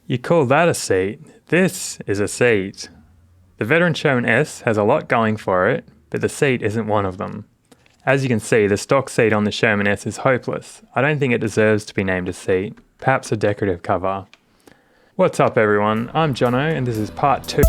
You call that a seat? This is a seat. The Veteran Sherman S has a lot going for it, but the seat isn't one of them. As you can see, the stock seat on the Sherman S is hopeless. I don't think it deserves to be named a seat, perhaps a decorative cover. What's up everyone, I'm Jono and this is part 2.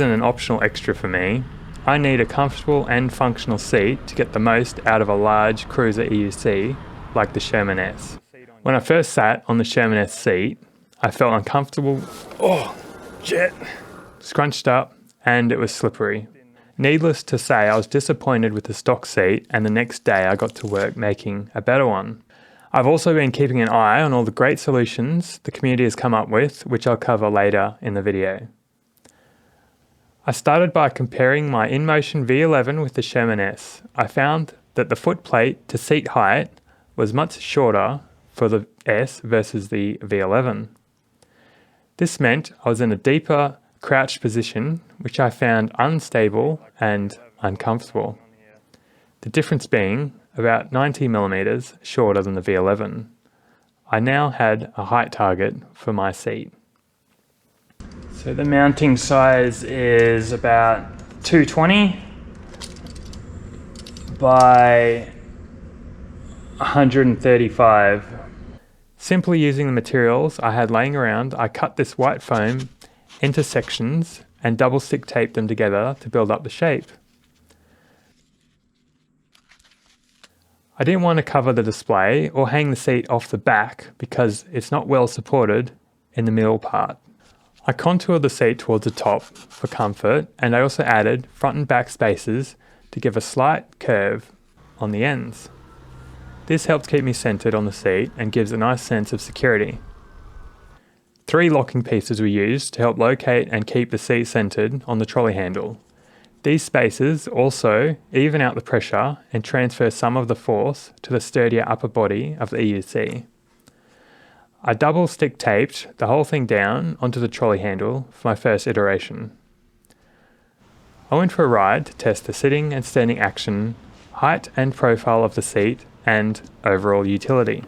An optional extra for me. I need a comfortable and functional seat to get the most out of a large cruiser EUC like the Sherman S. When I first sat on the Sherman S seat, I felt uncomfortable, scrunched up, and it was slippery. Needless to say, I was disappointed with the stock seat, and the next day I got to work making a better one. I've also been keeping an eye on all the great solutions the community has come up with, which I'll cover later in the video. I started by comparing my InMotion V11 with the Sherman S. I found that the footplate to seat height was much shorter for the S versus the V11. This meant I was in a deeper crouched position, which I found unstable and uncomfortable. The difference being about 90 millimeters shorter than the V11. I now had a height target for my seat. So the mounting size is about 220 by 135. Simply using the materials I had laying around, I cut this white foam into sections and double stick taped them together to build up the shape. I didn't want to cover the display or hang the seat off the back because it's not well supported in the middle part. I contoured the seat towards the top for comfort, and I also added front and back spaces to give a slight curve on the ends. This helps keep me centered on the seat and gives a nice sense of security. 3 locking pieces were used to help locate and keep the seat centered on the trolley handle. These spaces also even out the pressure and transfer some of the force to the sturdier upper body of the EUC. I double stick taped the whole thing down onto the trolley handle for my first iteration. I went for a ride to test the sitting and standing action, height and profile of the seat, and overall utility.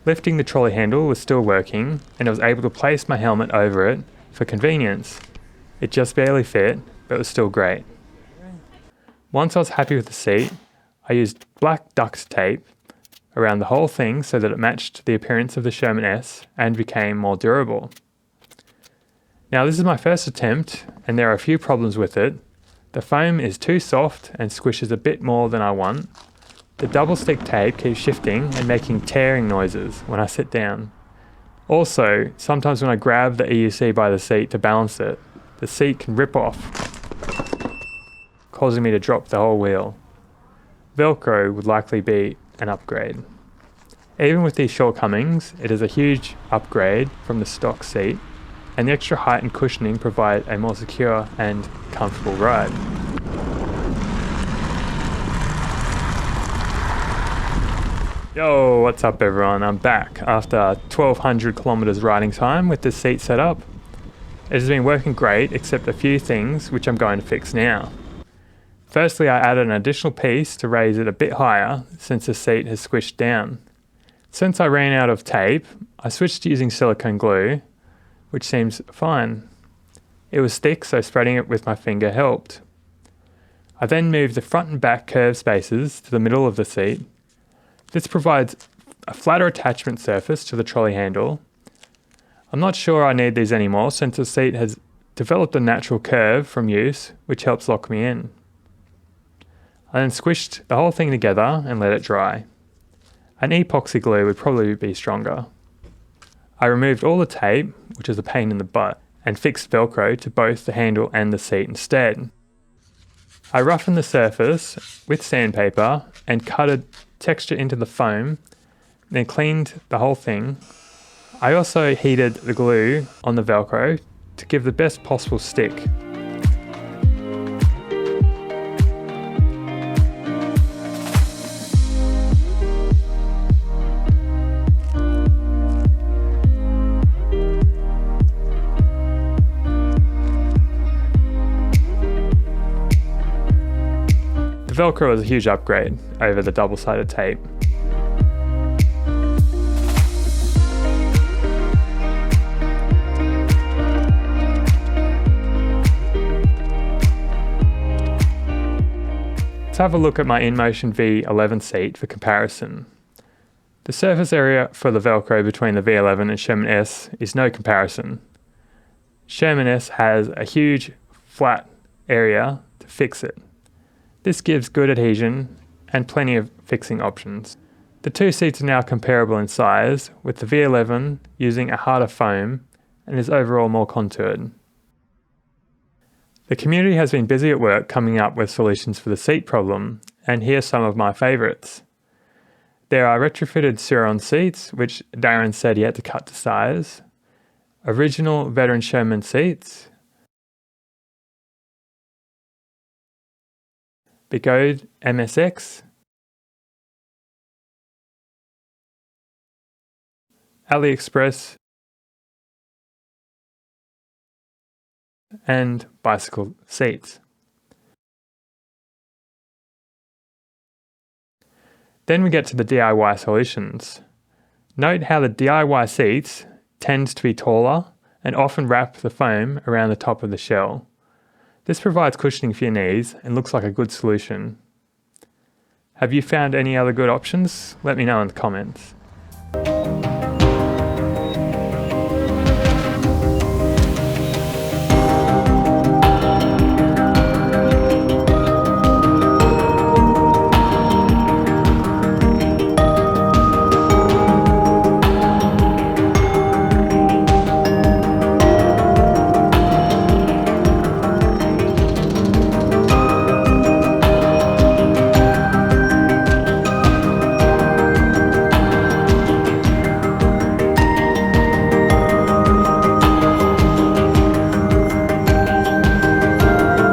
Lifting the trolley handle was still working, and I was able to place my helmet over it for convenience. It just barely fit, but it was still great. Once I was happy with the seat, I used black duct tape around the whole thing so that it matched the appearance of the Sherman S and became more durable. Now this is my first attempt and there are a few problems with it. The foam is too soft and squishes a bit more than I want. The double stick tape keeps shifting and making tearing noises when I sit down. Also, sometimes when I grab the EUC by the seat to balance it, the seat can rip off, causing me to drop the whole wheel. Velcro would likely be an upgrade. Even with these shortcomings, it is a huge upgrade from the stock seat, and the extra height and cushioning provide a more secure and comfortable ride. Yo, what's up everyone? I'm back after 1200 kilometers riding time with this seat set up. It has been working great except a few things which I'm going to fix now. Firstly, I added an additional piece to raise it a bit higher since the seat has squished down. Since I ran out of tape, I switched to using silicone glue, which seems fine. It was thick, so spreading it with my finger helped. I then moved the front and back curve spaces to the middle of the seat. This provides a flatter attachment surface to the trolley handle. I'm not sure I need these anymore since the seat has developed a natural curve from use, which helps lock me in. I then squished the whole thing together and let it dry. An epoxy glue would probably be stronger. I removed all the tape, which is a pain in the butt, and fixed Velcro to both the handle and the seat instead. I roughened the surface with sandpaper and cut a texture into the foam, then cleaned the whole thing. I also heated the glue on the Velcro to give the best possible stick. The Velcro is a huge upgrade over the double-sided tape. Let's have a look at my InMotion V11 seat for comparison. The surface area for the Velcro between the V11 and Sherman S is no comparison. Sherman S has a huge flat area to fix it. This gives good adhesion and plenty of fixing options. The two seats are now comparable in size, with the V11 using a harder foam and is overall more contoured. The community has been busy at work coming up with solutions for the seat problem, and here's some of my favourites. There are retrofitted Sur-Ron seats, which Darren said he had to cut to size, original veteran Sherman seats, Bigode MSX, AliExpress, and bicycle seats. Then we get to the DIY solutions. Note how the DIY seats tend to be taller and often wrap the foam around the top of the shell. This provides cushioning for your knees and looks like a good solution. Have you found any other good options? Let me know in the comments.